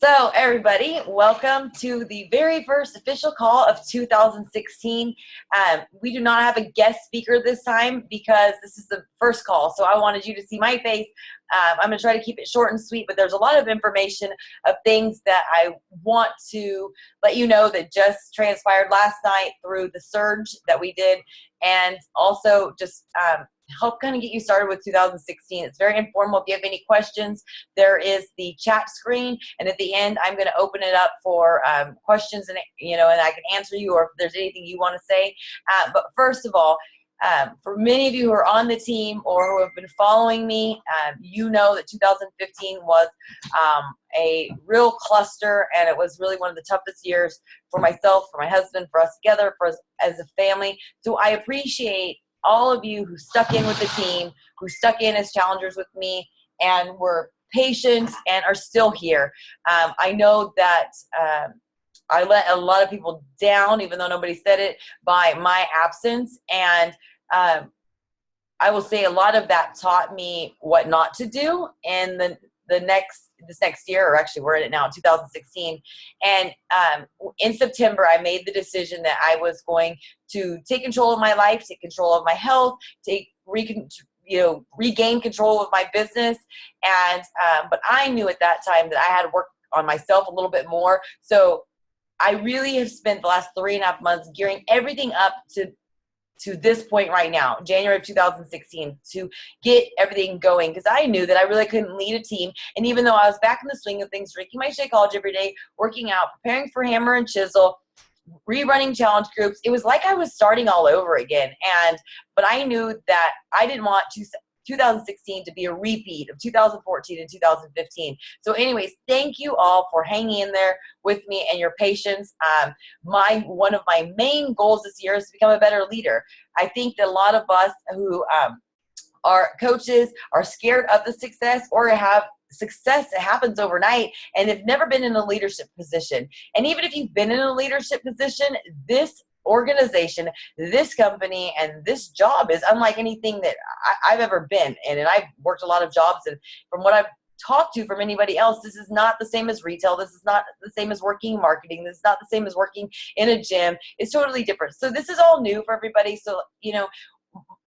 So everybody, welcome to the very first official call of 2016. We do not have a guest speaker this time because this is the first call. So I wanted you to see my face. I'm going to try to keep it short and sweet, but there's a lot of information of things that I want to let you know that just transpired last night through the surge that we did, and also just help kind of get you started with 2016. It's very informal. If you have any questions, there is the chat screen, and at the end, I'm going to open it up for questions, and and I can answer you, or if there's anything you want to say. But first of all, for many of you who are on the team or who have been following me, you know that 2015 was a real cluster, and it was really one of the toughest years for myself, for my husband, for us together, for us as a family. So I appreciate all of you who stuck in with the team, who stuck in as challengers with me, and were patient and are still here. I know that I let a lot of people down, even though nobody said it, by my absence. And I will say a lot of that taught me what not to do in this next year, or actually we're in it now, 2016. And in September, I made the decision that I was going to take control of my life, take control of my health, regain control of my business. And but I knew at that time that I had to work on myself a little bit more. So I really have spent the last 3.5 months gearing everything up to this point right now, January of 2016, to get everything going, because I knew that I really couldn't lead a team. And even though I was back in the swing of things, drinking my Shakeology every day, working out, preparing for Hammer and Chisel, rerunning challenge groups, it was like I was starting all over again. But I knew that I didn't want 2016 to be a repeat of 2014 and 2015. So anyways, thank you all for hanging in there with me and your patience. One of my main goals this year is to become a better leader. I think that a lot of us who are coaches are scared of the success, or have success that happens overnight, and have never been in a leadership position. And even if you've been in a leadership position, this organization, this company, and this job is unlike anything that I've ever been in. And I've worked a lot of jobs, and from what I've talked to from anybody else, this is not the same as retail. This is not the same as working in marketing. This is not the same as working in a gym. It's totally different. So this is all new for everybody. So,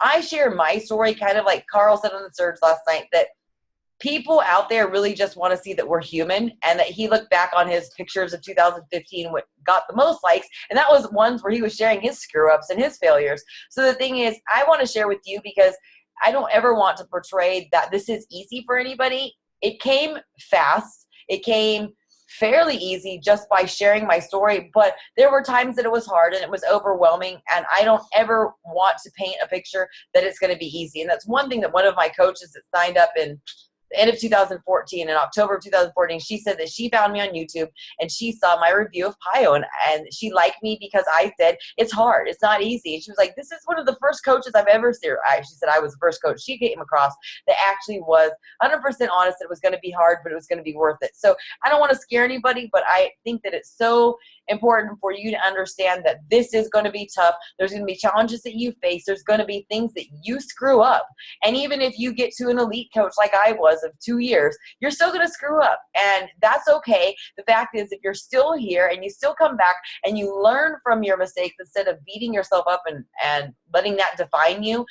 I share my story, kind of like Carl said on the surge last night, that people out there really just want to see that we're human, and that he looked back on his pictures of 2015, what got the most likes, and that was ones where he was sharing his screw-ups and his failures. So the thing is, I want to share with you, because I don't ever want to portray that this is easy for anybody. It came fast. It came fairly easy just by sharing my story, but there were times that it was hard and it was overwhelming, and I don't ever want to paint a picture that it's going to be easy. And that's one thing that one of my coaches that signed up in the end of 2014, in October of 2014, she said that she found me on YouTube and she saw my review of Pio, and she liked me because I said it's hard, it's not easy. And she was like, this is one of the first coaches I've ever seen. She said I was the first coach she came across that actually was 100% honest that it was going to be hard, but it was going to be worth it. So I don't want to scare anybody, but I think that it's so important for you to understand that this is going to be tough. There's going to be challenges that you face. There's going to be things that you screw up. And even if you get to an elite coach like I was of 2 years, you're still going to screw up. And that's okay. The fact is, if you're still here and you still come back and you learn from your mistakes instead of beating yourself up and letting that define you,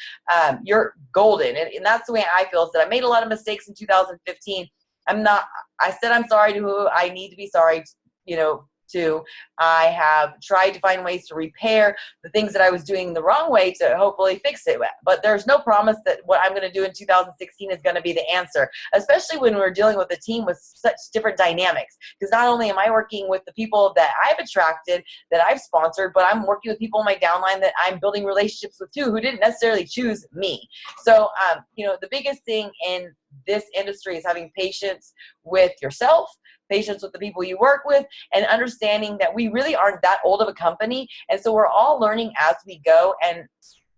you're golden. And that's the way I feel, is that I made a lot of mistakes in 2015. I said I'm sorry to who I need to be sorry to. I have tried to find ways to repair the things that I was doing the wrong way to hopefully fix it. But there's no promise that what I'm going to do in 2016 is going to be the answer, especially when we're dealing with a team with such different dynamics. Because not only am I working with the people that I've attracted, that I've sponsored, but I'm working with people in my downline that I'm building relationships with too, who didn't necessarily choose me. So, the biggest thing in this industry is having patience with yourself, patience with the people you work with, and understanding that we really aren't that old of a company. And so we're all learning as we go. And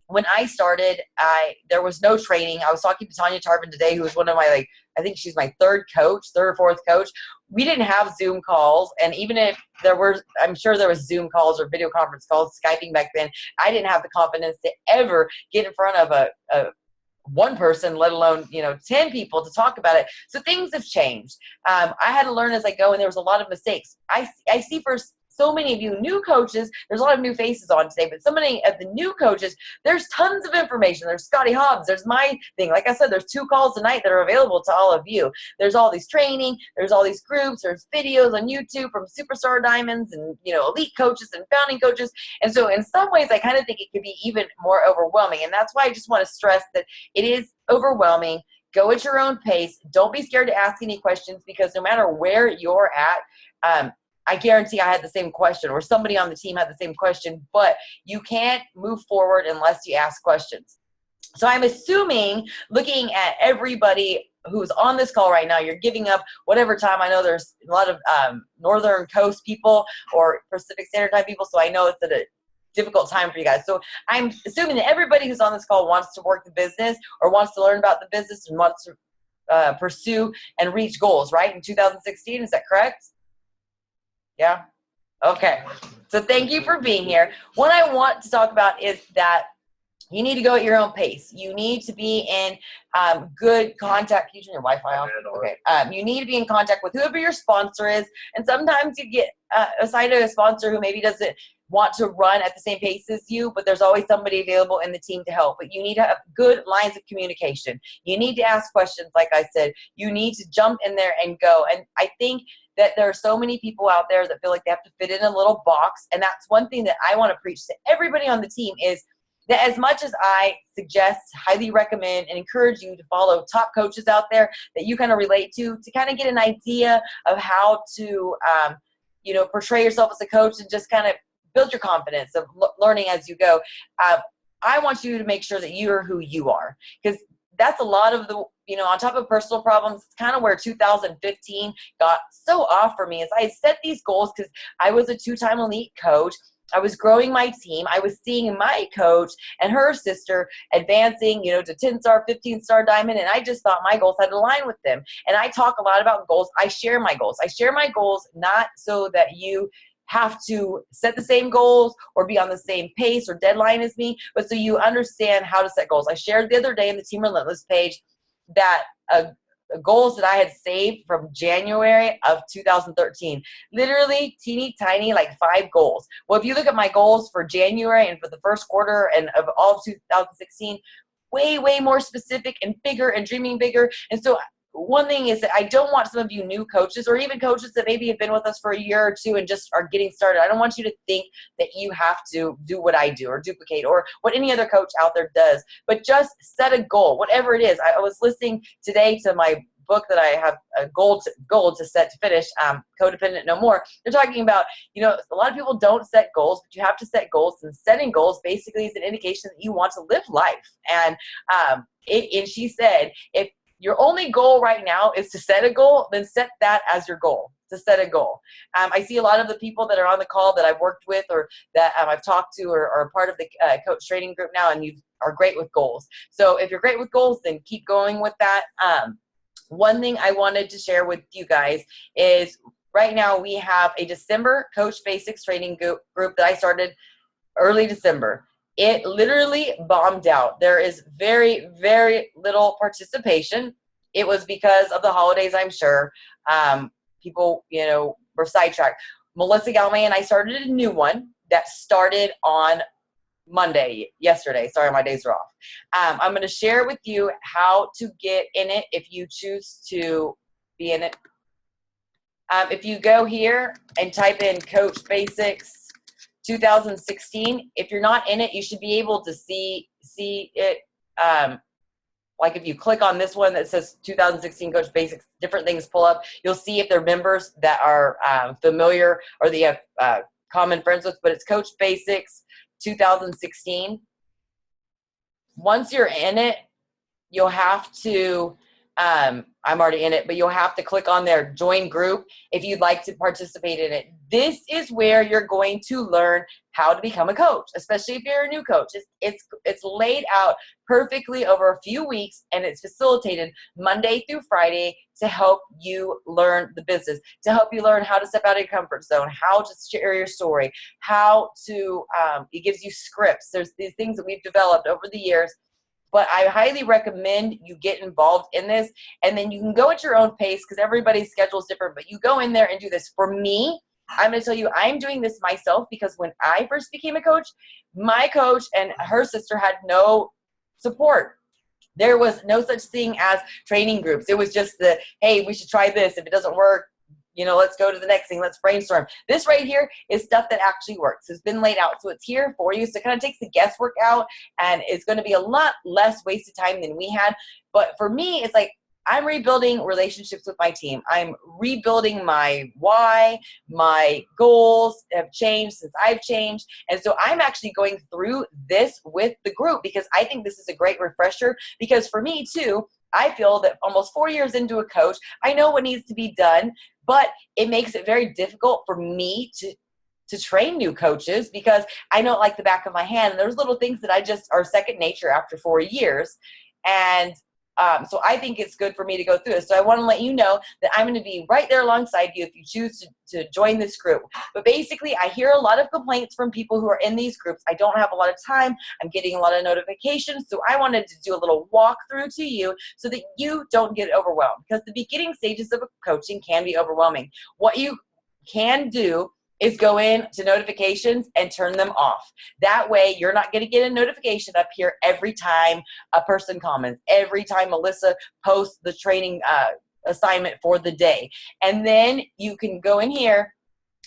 when I started, there was no training. I was talking to Tanya Tarvin today, who was one of my, I think she's my third or fourth coach. We didn't have Zoom calls. And even if there were, I'm sure there was Zoom calls or video conference calls, Skyping back then, I didn't have the confidence to ever get in front of a one person, let alone, 10 people to talk about it. So things have changed. I had to learn as I go, and there was a lot of mistakes. I see for so many of you new coaches, there's a lot of new faces on today, but so many of the new coaches, there's tons of information. There's Scotty Hobbs, there's my thing. Like I said, there's 2 calls tonight that are available to all of you. There's all these training, there's all these groups, there's videos on YouTube from superstar diamonds and, elite coaches and founding coaches. And so in some ways, I kind of think it could be even more overwhelming. And that's why I just want to stress that it is overwhelming. Go at your own pace. Don't be scared to ask any questions, because no matter where you're at, I guarantee I had the same question, or somebody on the team had the same question, but you can't move forward unless you ask questions. So I'm assuming, looking at everybody who's on this call right now, you're giving up whatever time. I know there's a lot of Northern Coast people or Pacific Standard Time people, so I know it's at a difficult time for you guys. So I'm assuming that everybody who's on this call wants to work the business, or wants to learn about the business, and wants to pursue and reach goals, right? In 2016, is that correct? Yeah? Okay. So thank you for being here. What I want to talk about is that you need to go at your own pace. You need to be in good contact. Can you turn your Wi-Fi off? Okay. You need to be in contact with whoever your sponsor is. And sometimes you get assigned to a sponsor who maybe doesn't want to run at the same pace as you, but there's always somebody available in the team to help. But you need to have good lines of communication. You need to ask questions, like I said. You need to jump in there and go. And I think that there are so many people out there that feel like they have to fit in a little box. And that's one thing that I want to preach to everybody on the team, is that as much as I suggest, highly recommend, and encourage you to follow top coaches out there that you kind of relate to kind of get an idea of how to, portray yourself as a coach, and just kind of build your confidence of learning as you go. I want you to make sure that you're who you are, because that's a lot of the, on top of personal problems, it's kind of where 2015 got so off for me, is I set these goals because I was a 2-time elite coach. I was growing my team. I was seeing my coach and her sister advancing, to 10-star, 15-star diamond. And I just thought my goals had to align with them. And I talk a lot about goals. I share my goals. I share my goals not so that you have to set the same goals or be on the same pace or deadline as me, but so you understand how to set goals. I shared the other day in the Team Relentless page that goals that I had saved from January of 2013, literally teeny tiny, like 5 goals. Well, if you look at my goals for January and for the first quarter and of all of 2016, way, way more specific and bigger and dreaming bigger. And so one thing is that I don't want some of you new coaches, or even coaches that maybe have been with us for a year or 2 and just are getting started, I don't want you to think that you have to do what I do or duplicate or what any other coach out there does, but just set a goal, whatever it is. I was listening today to my book that I have a goal to set to finish, Codependent No More. They're talking about, a lot of people don't set goals, but you have to set goals, and setting goals basically is an indication that you want to live life. And and she said, if your only goal right now is to set a goal, then set that as your goal, to set a goal. I see a lot of the people that are on the call that I've worked with, or that I've talked to, or are part of the coach training group now, and you are great with goals. So if you're great with goals, then keep going with that. One thing I wanted to share with you guys is right now we have a December Coach Basics training group that I started early December. It literally bombed out. There is very, very little participation. It was because of the holidays, I'm sure. People, were sidetracked. Melissa Galmay and I started a new one that started on yesterday. Sorry, my days are off. I'm going to share with you how to get in it if you choose to be in it. If you go here and type in Coach Basics 2016, if you're not in it, you should be able to see it. Like if you click on this one that says 2016 Coach Basics, different things pull up. You'll see if they're members that are familiar or that you have common friends with, but it's Coach Basics 2016. Once you're in it, you'll have to, I'm already in it, but you'll have to click on their join group if you'd like to participate in it. This is where you're going to learn how to become a coach, especially if you're a new coach. It's laid out perfectly over a few weeks, and it's facilitated Monday through Friday to help you learn the business, to help you learn how to step out of your comfort zone, how to share your story, how to, it gives you scripts. There's these things that we've developed over the years But I highly recommend you get involved in this, and then you can go at your own pace because everybody's schedule is different, but you go in there and do this. For me, I'm going to tell you, I'm doing this myself because when I first became a coach, my coach and her sister had no support. There was no such thing as training groups. It was just the, hey, we should try this. If it doesn't work, let's go to the next thing. Let's brainstorm. This right here is stuff that actually works. It's been laid out. So it's here for you. So it kind of takes the guesswork out, and it's going to be a lot less wasted time than we had. But for me, it's like, I'm rebuilding relationships with my team. I'm rebuilding my why. My goals have changed since I've changed. And so I'm actually going through this with the group because I think this is a great refresher, because for me too, I feel that almost 4 years into a coach, I know what needs to be done, but it makes it very difficult for me to train new coaches because I know it like the back of my hand. And there's little things that I just are second nature after 4 years. And so I think it's good for me to go through this. So I want to let you know that I'm going to be right there alongside you if you choose to join this group. But basically, I hear a lot of complaints from people who are in these groups. I don't have a lot of time. I'm getting a lot of notifications. So I wanted to do a little walkthrough to you so that you don't get overwhelmed, because the beginning stages of coaching can be overwhelming. What you can do is go in to notifications and turn them off. That way you're not going to get a notification up here every time a person comments, every time Melissa posts the training assignment for the day. And then you can go in here,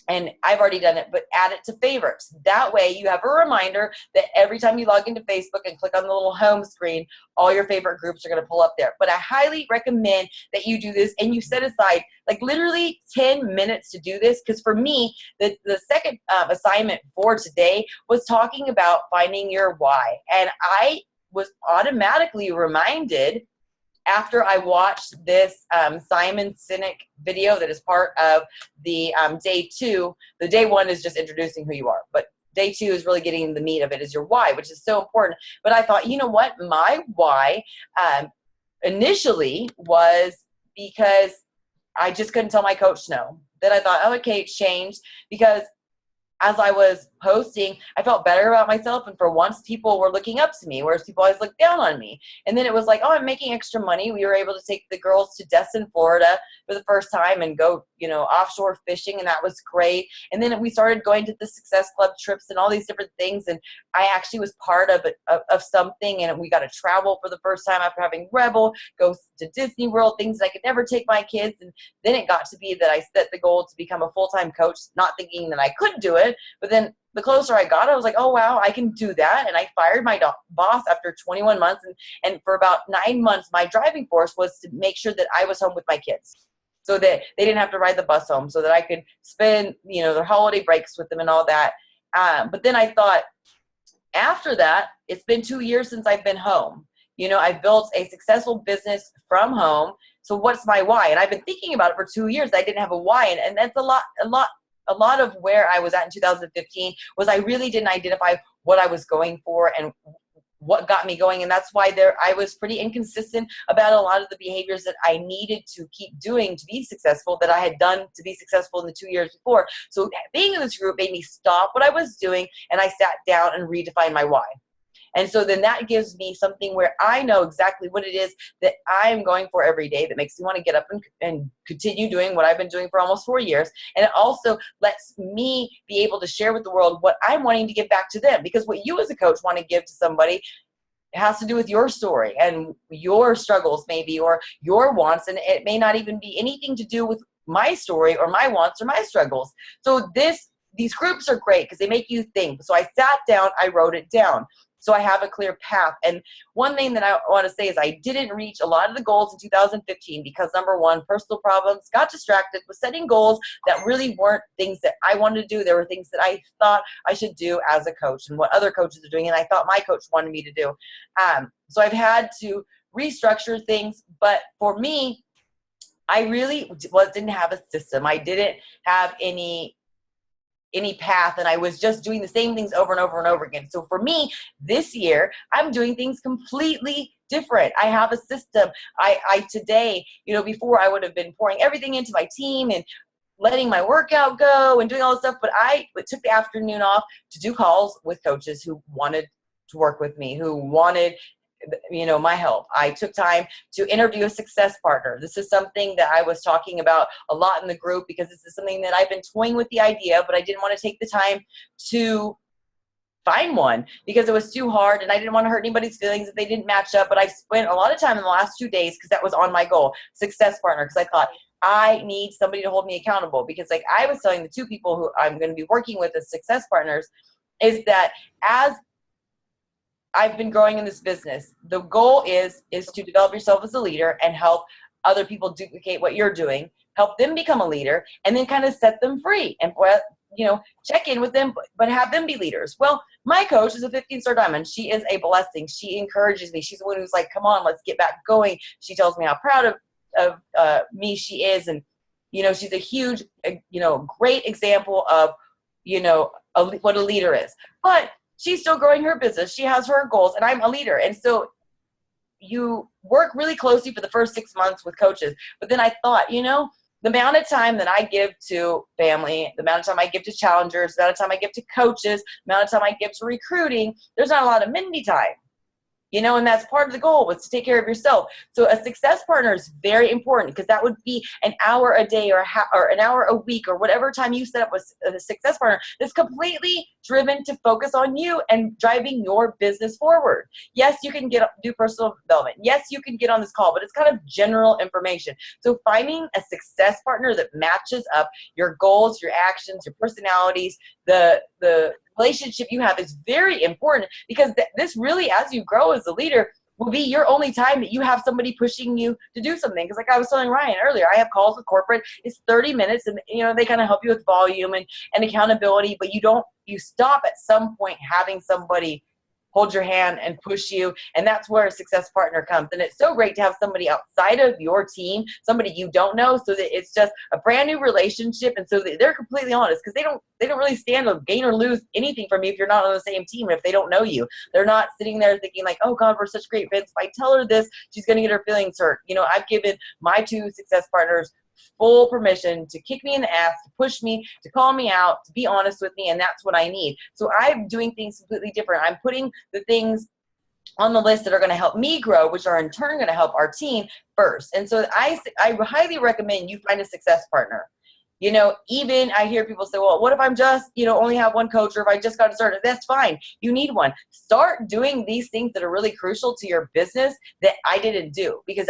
and I've already done it, but add it to favorites. That way you have a reminder that every time you log into Facebook and click on the little home screen, all your favorite groups are going to pull up there. But I highly recommend that you do this and you set aside like literally 10 minutes to do this, because for me, the second assignment for today was talking about finding your why. And I was automatically reminded after I watched this Simon Sinek video that is part of the day 2. The day 1 is just introducing who you are, but day 2 is really getting the meat of it, is your why, which is so important. But I thought, you know what, my why initially was because I just couldn't tell my coach no. Then I thought, oh, okay, it's changed because as I was posting, I felt better about myself, and for once people were looking up to me, whereas people always looked down on me. And then it was like, oh, I'm making extra money. We were able to take the girls to Destin, Florida for the first time and go, offshore fishing, and that was great. And then we started going to the Success Club trips and all these different things, and I actually was part of something, and we got to travel for the first time after having Rebel, go to Disney World, things that I could never take my kids. And then it got to be that I set the goal to become a full-time coach, not thinking that I could do it, but then the closer I got, I was like, oh, wow, I can do that. And I fired my boss after 21 months. And for about 9 months, my driving force was to make sure that I was home with my kids so that they didn't have to ride the bus home, so that I could spend, their holiday breaks with them and all that. But then I thought, after that, it's been 2 years since I've been home. I've built a successful business from home. So what's my why? And I've been thinking about it for 2 years. I didn't have a why. And that's a lot of where I was at in 2015 was I really didn't identify what I was going for and what got me going. And that's why I was pretty inconsistent about a lot of the behaviors that I needed to keep doing to be successful, that I had done to be successful in the 2 years before. So being in this group made me stop what I was doing, and I sat down and redefined my why. And so then that gives me something where I know exactly what it is that I am going for every day that makes me want to get up and continue doing what I've been doing for almost 4 years. And it also lets me be able to share with the world what I'm wanting to give back to them, because what you as a coach want to give to somebody has to do with your story and your struggles maybe, or your wants. And it may not even be anything to do with my story or my wants or my struggles. So these groups are great because they make you think. So I sat down, I wrote it down. So I have a clear path. And one thing that I want to say is I didn't reach a lot of the goals in 2015 because, number one, personal problems, got distracted with setting goals that really weren't things that I wanted to do. There were things that I thought I should do as a coach and what other coaches are doing, and I thought my coach wanted me to do. So I've had to restructure things. But for me, I really didn't have a system. I didn't have any path, and I was just doing the same things over and over and over again. So for me, this year, I'm doing things completely different. I have a system. I today, before I would have been pouring everything into my team and letting my workout go and doing all this stuff, but I took the afternoon off to do calls with coaches who wanted to work with me, who wanted my help. I took time to interview a success partner. This is something that I was talking about a lot in the group because this is something that I've been toying with the idea, but I didn't want to take the time to find one because it was too hard and I didn't want to hurt anybody's feelings if they didn't match up. But I spent a lot of time in the last 2 days because that was on my goal, success partner, because I thought I need somebody to hold me accountable, because like I was telling the 2 people who I'm going to be working with as success partners is that as I've been growing in this business, the goal is to develop yourself as a leader and help other people duplicate what you're doing, help them become a leader, and then kind of set them free and check in with them, but have them be leaders. Well, my coach is a 15-star diamond. She is a blessing. She encourages me. She's the one who's like, come on, let's get back going. She tells me how proud of me she is. And, she's a huge, great example of, what a leader is. But she's still growing her business. She has her goals, and I'm a leader. And so you work really closely for the first 6 months with coaches. But then I thought, the amount of time that I give to family, the amount of time I give to challengers, the amount of time I give to coaches, the amount of time I give to recruiting, there's not a lot of Mindy time. And that's part of the goal, was to take care of yourself. So a success partner is very important, because that would be an hour a day or an hour a week or whatever time you set up with a success partner that's completely driven to focus on you and driving your business forward. Yes, you can do personal development. Yes, you can get on this call, but it's kind of general information. So finding a success partner that matches up your goals, your actions, your personalities, the relationship you have is very important, because this really, as you grow as a leader, will be your only time that you have somebody pushing you to do something. Because like I was telling Ryan earlier, I have calls with corporate. It's 30 minutes, and they kind of help you with volume and accountability, but you stop at some point having somebody hold your hand and push you. And that's where a success partner comes. And it's so great to have somebody outside of your team, somebody you don't know, so that it's just a brand new relationship. And so that they're completely honest, because they don't really stand to gain or lose anything from you if you're not on the same team. If they don't know you, they're not sitting there thinking like, oh God, we're such great fits. If I tell her this, she's going to get her feelings hurt. I've given my 2 success partners full permission to kick me in the ass, to push me, to call me out, to be honest with me, and that's what I need. So I'm doing things completely different. I'm putting the things on the list that are going to help me grow, which are in turn going to help our team first. And so I highly recommend you find a success partner. Even I hear people say, well, what if I'm just, only have one coach, or if I just got started? That's fine. You need one. Start doing these things that are really crucial to your business that I didn't do, because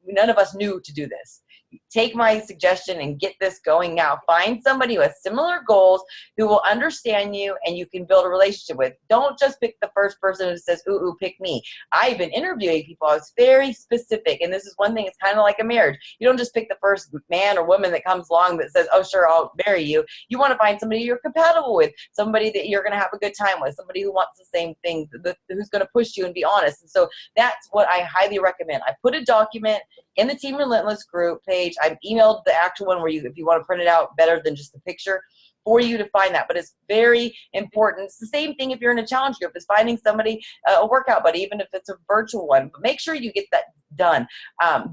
none of us knew to do this. Take my suggestion and get this going now. Find somebody who has similar goals, who will understand you, and you can build a relationship with. Don't just pick the first person who says, ooh, pick me. I've been interviewing people. I was very specific. And this is one thing, it's kind of like a marriage. You don't just pick the first man or woman that comes along that says, oh, sure, I'll marry you. You want to find somebody you're compatible with, somebody that you're going to have a good time with, somebody who wants the same thing, who's going to push you and be honest. And so that's what I highly recommend. I put a document in the Team Relentless group page. I've emailed the actual one where if you want to print it out better than just the picture, for you to find that. But it's very important. It's the same thing if you're in a challenge group, is finding somebody, a workout buddy, even if it's a virtual one. But make sure you get that done.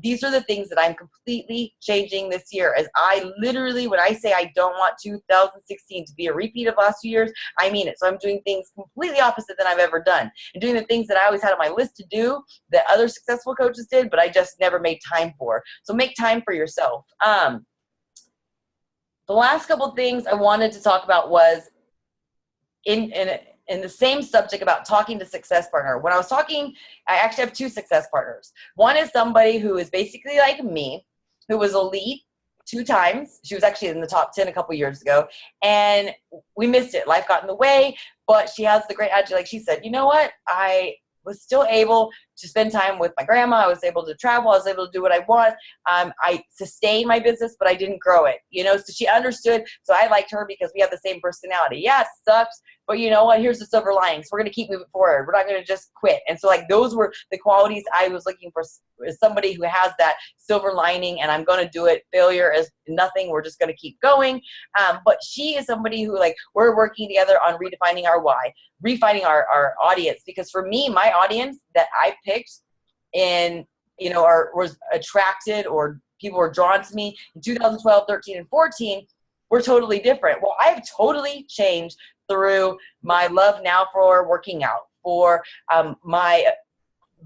These are the things that I'm completely changing this year. As I literally, when I say I don't want 2016 to be a repeat of last 2 years, I mean it. So I'm doing things completely opposite than I've ever done, and doing the things that I always had on my list to do that other successful coaches did, but I just never made time for. So make time for yourself. The last couple of things I wanted to talk about was in the same subject about talking to success partner. When I was talking, I actually have 2 success partners. One is somebody who is basically like me, who was elite 2 times. She was actually in the top 10 a couple years ago, and we missed it. Life got in the way, but she has the great attitude. Like she said, you know what? I was still able to spend time with my grandma. I was able to travel. I was able to do what I want. I sustained my business, but I didn't grow it, so she understood. So I liked her because we have the same personality. Yeah, it sucks, but you know what? Here's the silver lining. So we're going to keep moving forward. We're not going to just quit. And so like those were the qualities I was looking for, somebody who has that silver lining, and I'm going to do it. Failure is nothing. We're just going to keep going. But she is somebody who, like, we're working together on redefining our why, refining our audience. Because for me, my audience that I picked in, was attracted, or people were drawn to me in 2012, 13, and 14 were totally different. Well, I've totally changed through my love now for working out, for my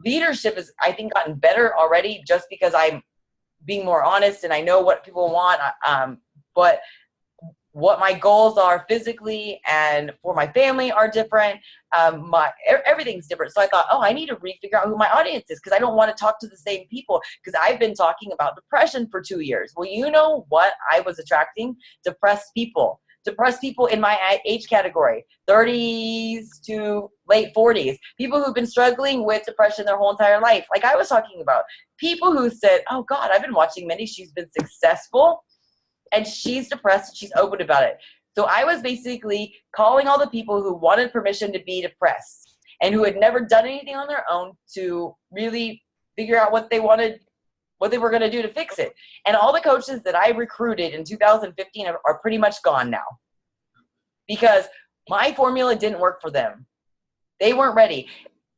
leadership is, I think, gotten better already just because I'm being more honest and I know what people want. But what my goals are physically and for my family are different. Everything's different. So I thought, oh, I need to refigure out who my audience is, because I don't want to talk to the same people, because I've been talking about depression for 2 years. Well, you know what I was attracting? Depressed people in my age category, 30s to late 40s, people who've been struggling with depression their whole entire life. Like I was talking about, people who said, oh God, I've been watching Mindy, she's been successful and she's depressed, she's open about it. So I was basically calling all the people who wanted permission to be depressed and who had never done anything on their own to really figure out what they wanted, what they were going to do to fix it. And all the coaches that I recruited in 2015 are pretty much gone now, because my formula didn't work for them. They weren't ready.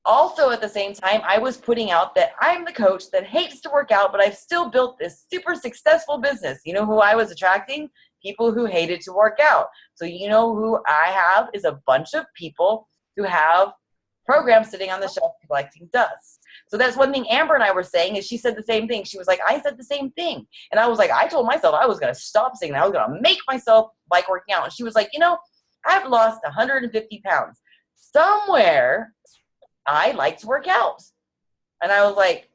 Also, at the same time, I was putting out that I'm the coach that hates to work out, but I've still built this super successful business. You know who I was attracting? People who hated to work out. So you know who I have is a bunch of people who have programs sitting on the shelf collecting dust. So that's one thing Amber and I were saying, is she said the same thing. She was like, I said the same thing. And I was like, I told myself I was going to stop saying that. I was going to make myself like working out. And she was like, you know, I've lost 150 pounds. Somewhere I like to work out. And I was like,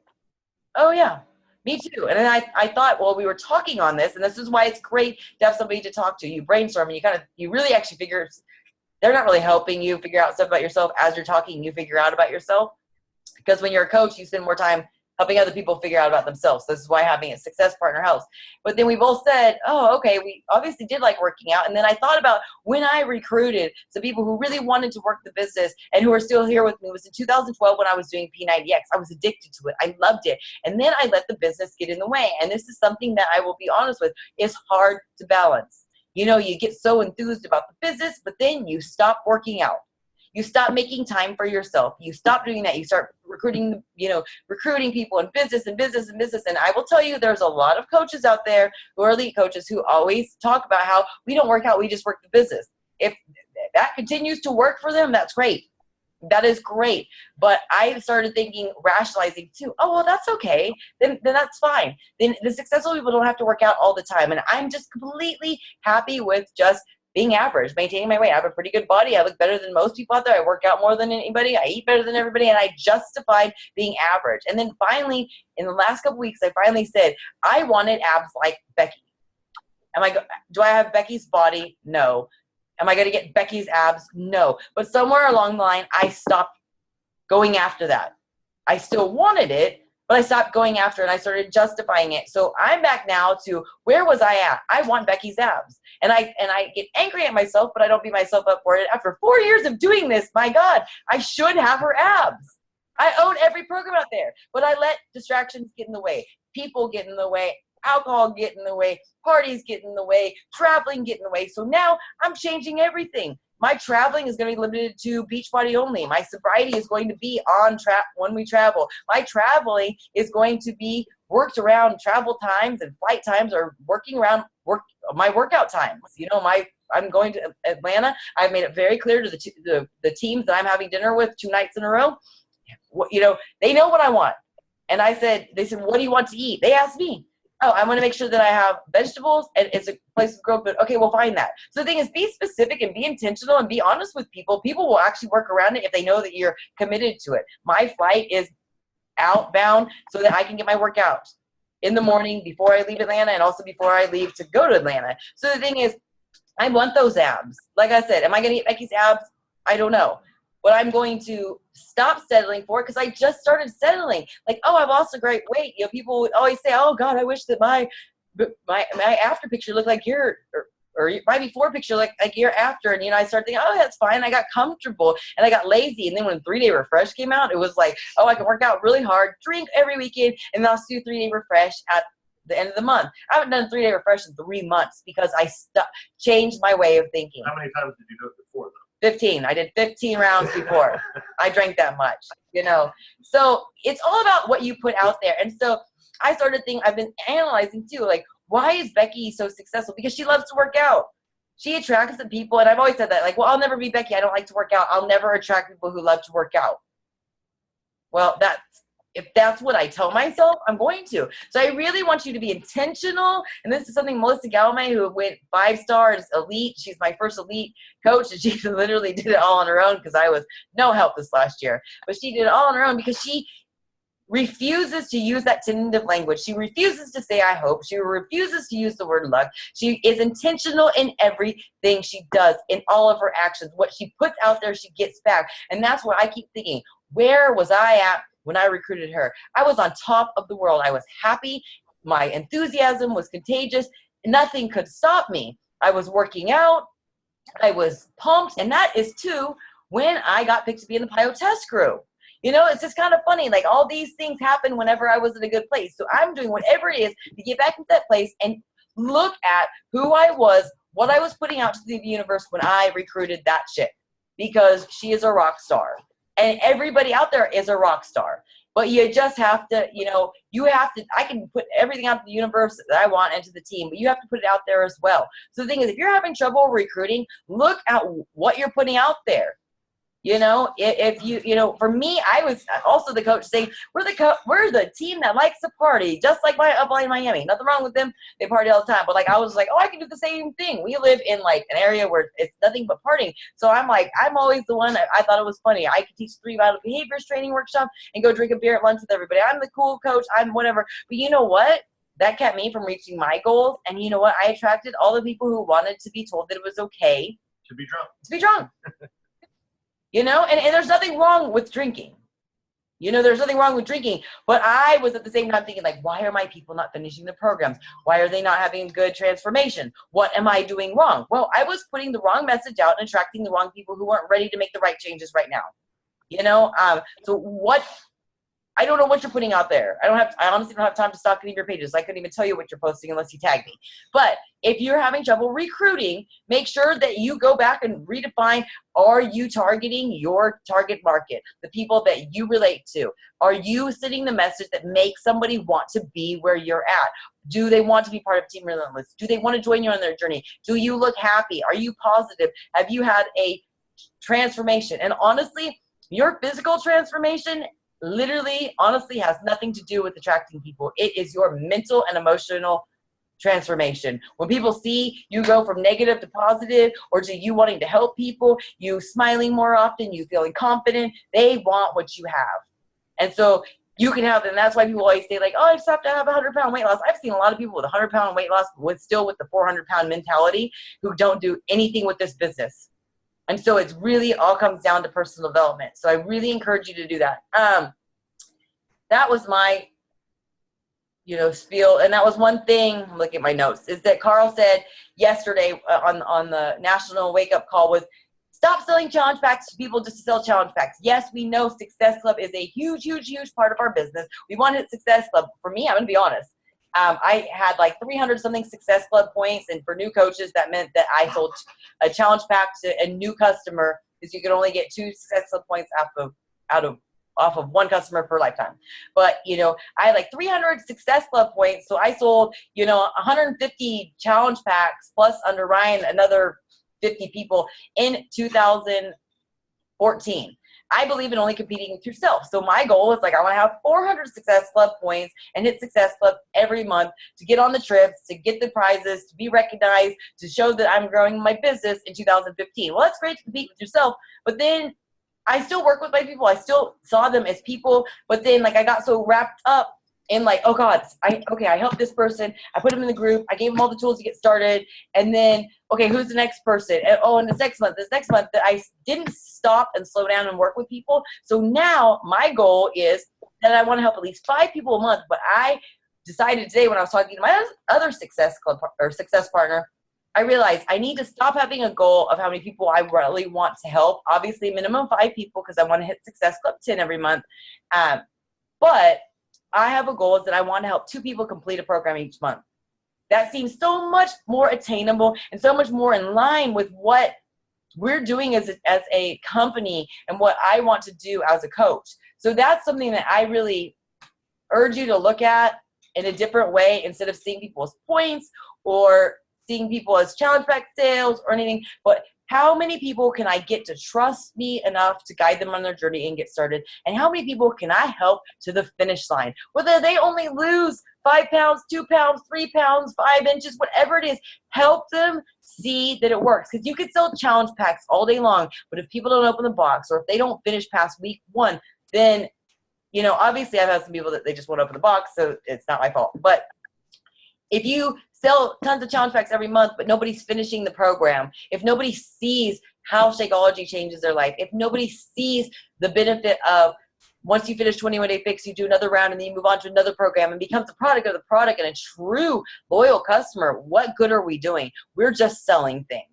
oh yeah, me too. And then I thought, well, we were talking on this, and this is why it's great to have somebody to talk to. You brainstorm and you really actually figure, they're not really helping you figure out stuff about yourself as you're talking, you figure out about yourself. Because when you're a coach, you spend more time helping other people figure out about themselves. This is why having a success partner helps. But then we both said, oh, okay, we obviously did like working out. And then I thought about when I recruited some people who really wanted to work the business and who are still here with me. It was in 2012 when I was doing P90X. I was addicted to it. I loved it. And then I let the business get in the way. And this is something that I will be honest with, is hard to balance. You know, you get so enthused about the business, but then you stop working out. You stop making time for yourself. You stop doing that. You start recruiting people in business and business and business. And I will tell you, there's a lot of coaches out there who are elite coaches who always talk about how we don't work out, we just work the business. If that continues to work for them, that's great. That is great. But I started thinking, rationalizing too, oh, well, that's okay. Then that's fine. Then the successful people don't have to work out all the time. And I'm just completely happy with just being average, maintaining my weight. I have a pretty good body. I look better than most people out there. I work out more than anybody. I eat better than everybody. And I justified being average. And then finally, in the last couple weeks, I finally said, I wanted abs like Becky. Do I have Becky's body? No. Am I going to get Becky's abs? No. But somewhere along the line, I stopped going after that. I still wanted it, but I stopped going after it, and I started justifying it. So I'm back now to, where was I at? I want Becky's abs. And I get angry at myself, but I don't beat myself up for it. After 4 years of doing this, my God, I should have her abs. I own every program out there, but I let distractions get in the way. People get in the way. Alcohol get in the way. Parties get in the way. Traveling get in the way. So now I'm changing everything. My traveling is going to be limited to Beachbody only. My sobriety is going to be on track when we travel. My traveling is going to be worked around travel times and flight times, or working around my workout times. You know, I'm going to Atlanta. I've made it very clear to the teams that I'm having dinner with 2 nights in a row. You know, they know what I want. And they said, what do you want to eat? They asked me. Oh, I want to make sure that I have vegetables and it's a place of growth. But okay, we'll find that. So the thing is, be specific and be intentional and be honest with people. People will actually work around it if they know that you're committed to it. My flight is outbound so that I can get my workout in the morning before I leave Atlanta, and also before I leave to go to Atlanta. So the thing is, I want those abs. Like I said, am I going to get Becky's abs? I don't know. But I'm going to stop settling for it, because I just started settling. Like, oh, I've lost a great weight. You know, people would always say, oh God, I wish that my after picture looked like your, or my before picture like your after. And, you know, I started thinking, oh, that's fine. I got comfortable and I got lazy. And then when 3-Day Refresh came out, it was like, oh, I can work out really hard, drink every weekend, and then I'll do 3-Day Refresh at the end of the month. I haven't done 3-Day Refresh in 3 months because I changed my way of thinking. How many times did you do it before, though? 15. I did 15 rounds before. I drank that much, you know. So it's all about what you put out there. And so I started thinking, I've been analyzing too, like, why is Becky so successful? Because she loves to work out. She attracts the people, and I've always said that, like, well, I'll never be Becky. I don't like to work out. I'll never attract people who love to work out. Well, if that's what I tell myself, I'm going to. So I really want you to be intentional. And this is something Melissa Galmay, who went 5 stars elite. She's my first elite coach, and she literally did it all on her own because I was no help this last year. But she did it all on her own because she refuses to use that tentative language. She refuses to say, I hope. She refuses to use the word luck. She is intentional in everything she does, in all of her actions. What she puts out there, she gets back. And that's what I keep thinking. Where was I at when I recruited her? I was on top of the world. I was happy. My enthusiasm was contagious. Nothing could stop me. I was working out. I was pumped. And that is too when I got picked to be in the PIO test group. You know, it's just kind of funny. Like, all these things happen whenever I was in a good place. So I'm doing whatever it is to get back into that place and look at who I was, what I was putting out to the universe when I recruited that chick, because she is a rock star. And everybody out there is a rock star. But you just have to, you know, I can put everything out to the universe that I want into the team, but you have to put it out there as well. So the thing is, if you're having trouble recruiting, look at what you're putting out there. You know, if you know, for me, I was also the coach saying, we're the team that likes to party, just like my upline in Miami. Nothing wrong with them. They party all the time. But like, I was like, oh, I can do the same thing. We live in like an area where it's nothing but partying. So I'm like, I'm always the one. I thought it was funny. I could teach 3 vital behaviors training workshop and go drink a beer at lunch with everybody. I'm the cool coach. I'm whatever. But you know what? That kept me from reaching my goals. And you know what? I attracted all the people who wanted to be told that it was okay to be drunk. To be drunk. You know, and there's nothing wrong with drinking. You know, there's nothing wrong with drinking. But I was at the same time thinking, like, why are my people not finishing the programs? Why are they not having good transformation? What am I doing wrong? Well, I was putting the wrong message out and attracting the wrong people who weren't ready to make the right changes right now. You know, I don't know what you're putting out there. I honestly don't have time to stalk any of your pages. I couldn't even tell you what you're posting unless you tag me. But if you're having trouble recruiting, make sure that you go back and redefine, are you targeting your target market, the people that you relate to? Are you sending the message that makes somebody want to be where you're at? Do they want to be part of Team Relentless? Do they want to join you on their journey? Do you look happy? Are you positive? Have you had a transformation? And honestly, your physical transformation literally, honestly, has nothing to do with attracting people. It is your mental and emotional transformation. When people see you go from negative to positive, or to you wanting to help people, you smiling more often, you feeling confident, they want what you have. And so you can have, and that's why people always say, like, oh, I just have to have 100-pound weight loss. I've seen a lot of people with 100-pound weight loss still with the 400-pound mentality who don't do anything with this business. And so it's really all comes down to personal development. So I really encourage you to do that. That was my, spiel. And that was one thing, I'm looking at my notes, is that Carl said yesterday on the national wake up call was, stop selling challenge packs to people just to sell challenge packs. Yes, we know Success Club is a huge, huge, huge part of our business. We want to hit Success Club. For me, I'm going to be honest. I had like 300 something Success Club points, and for new coaches, that meant that I sold a challenge pack to a new customer, because you could only get 2 Success Club points off of one customer per lifetime. But I had like 300 Success Club points, so I sold 150 challenge packs plus under Ryan another 50 people in 2014. I believe in only competing with yourself. So my goal is I want to have 400 Success Club points and hit Success Club every month to get on the trips, to get the prizes, to be recognized, to show that I'm growing my business in 2015. Well, that's great to compete with yourself, but then I still work with my people. I still saw them as people, but then I got so wrapped up in oh God, I helped this person. I put them in the group. I gave them all the tools to get started. And then, okay, who's the next person? And this next month that I didn't stop and slow down and work with people. So now my goal is that I want to help at least 5 people a month. But I decided today, when I was talking to my other Success Club or Success partner, I realized I need to stop having a goal of how many people I really want to help. Obviously, minimum 5 people, because I want to hit Success Club 10 every month. But I have a goal is that I want to help 2 people complete a program each month. That seems so much more attainable and so much more in line with what we're doing as a company and what I want to do as a coach. So that's something that I really urge you to look at in a different way, instead of seeing people as points or seeing people as challenge pack sales or anything. But How many people can I get to trust me enough to guide them on their journey and get started? And how many people can I help to the finish line? Whether they only lose 5 pounds, 2 pounds, 3 pounds, 5 inches, whatever it is, help them see that it works. Because you can sell challenge packs all day long, but if people don't open the box or if they don't finish past week 1, then, you know, obviously I've had some people that they just won't open the box, so it's not my fault. But if you sell tons of challenge packs every month, but nobody's finishing the program, if nobody sees how Shakeology changes their life, if nobody sees the benefit of once you finish 21 Day Fix, you do another round and then you move on to another program and becomes a product of the product and a true loyal customer, what good are we doing? We're just selling things.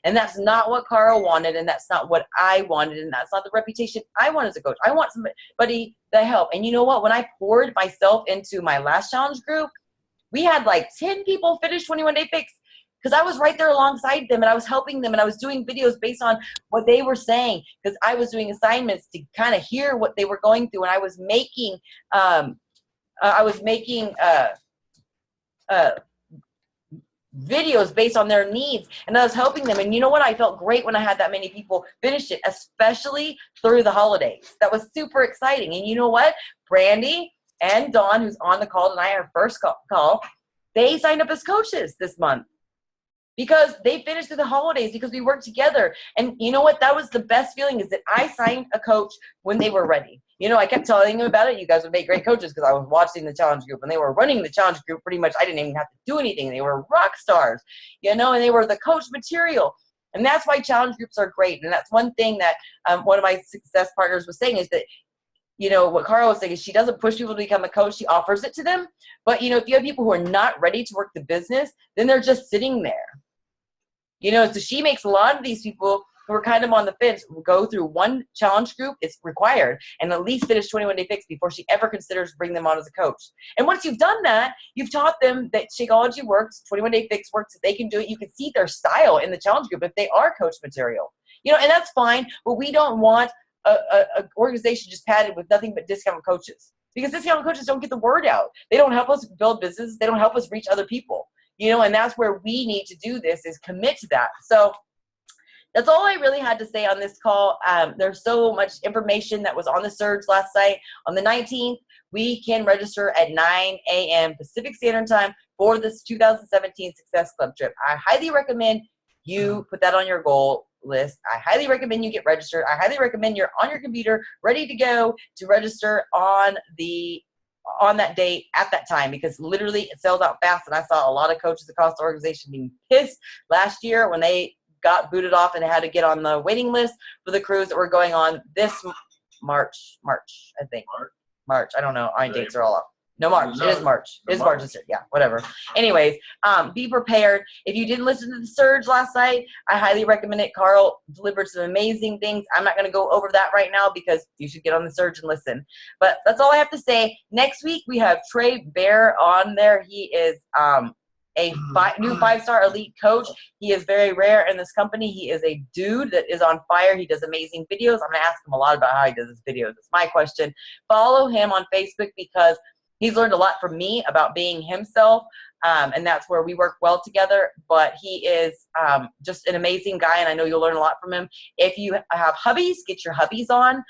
And that's not what Carl wanted, and that's not what I wanted, and that's not the reputation I want as a coach. I want somebody to help. And you know what? When I poured myself into my last challenge group, we had like 10 people finish 21 Day Fix because I was right there alongside them and I was helping them and I was doing videos based on what they were saying because I was doing assignments to kind of hear what they were going through, and I was making videos based on their needs, and I was helping them. And you know what? I felt great when I had that many people finish it, especially through the holidays. That was super exciting. And you know what? Brandy and Dawn, who's on the call tonight, our first call, they signed up as coaches this month because they finished through the holidays because we worked together. And you know what? That was the best feeling, is that I signed a coach when they were ready. You know, I kept telling them about it. You guys would make great coaches because I was watching the challenge group and they were running the challenge group pretty much. I didn't even have to do anything. They were rock stars, you know, and they were the coach material. And that's why challenge groups are great. And that's one thing that one of my success partners was saying, is that, you know, what Carl was saying is she doesn't push people to become a coach. She offers it to them. But, you know, if you have people who are not ready to work the business, then they're just sitting there. You know, so she makes a lot of these people who are kind of on the fence go through one challenge group. It's required, and at least finish 21 Day Fix before she ever considers bringing them on as a coach. And once you've done that, you've taught them that Shakeology works, 21 Day Fix works, that they can do it. You can see their style in the challenge group if they are coach material. You know, and that's fine, but we don't want a organization just padded with nothing but discount coaches, because discount coaches don't get the word out. They don't help us build business. They don't help us reach other people, you know, and that's where we need to do this, is commit to that. So that's all I really had to say on this call. There's so much information that was on the surge last night. On the 19th, we can register at 9 a.m. Pacific Standard Time for this 2017 Success Club trip. I highly recommend you put that on your goal list. I highly recommend you get registered. I highly recommend you're on your computer ready to go to register on that date at that time, because literally it sells out fast. And I saw a lot of coaches across the organization being pissed last year when they got booted off and had to get on the waiting list for the cruise that we're going on this March, I think. March. I don't know. My dates are all up. No, March. It is March. It is March this year. Yeah, whatever. Anyways, be prepared. If you didn't listen to the surge last night, I highly recommend it. Carl delivered some amazing things. I'm not going to go over that right now because you should get on the surge and listen. But that's all I have to say. Next week, we have Trey Bearor on there. He is a new 5-star elite coach. He is very rare in this company. He is a dude that is on fire. He does amazing videos. I'm going to ask him a lot about how he does his videos. It's my question. Follow him on Facebook because he's learned a lot from me about being himself, and that's where we work well together. But he is just an amazing guy, and I know you'll learn a lot from him. If you have hubbies, get your hubbies on,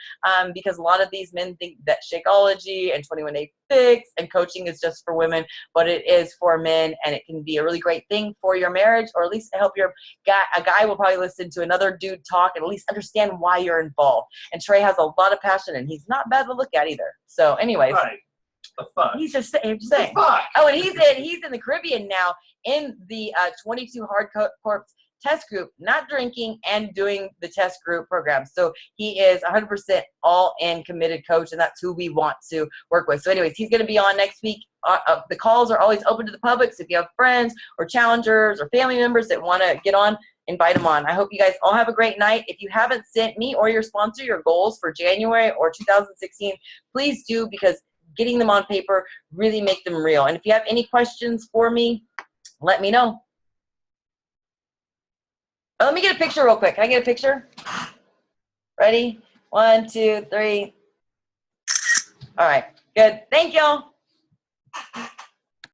because a lot of these men think that Shakeology and 21 Day Fix and coaching is just for women, but it is for men, and it can be a really great thing for your marriage, or at least help your guy. A guy will probably listen to another dude talk and at least understand why you're involved. And Trey has a lot of passion, and he's not bad to look at either. So anyways. Right. He's just saying. Oh, and he's in the Caribbean now in the 22 Hardcore test group, not drinking and doing the test group program. So he is 100% all in committed coach, and that's who we want to work with. So anyways, he's going to be on next week. The calls are always open to the public. So if you have friends or challengers or family members that want to get on, invite them on. I hope you guys all have a great night. If you haven't sent me or your sponsor your goals for January or 2016, please do, because getting them on paper really make them real. And if you have any questions for me, let me know. Oh, let me get a picture real quick. Can I get a picture? Ready? 1, 2, 3. All right. Good. Thank y'all.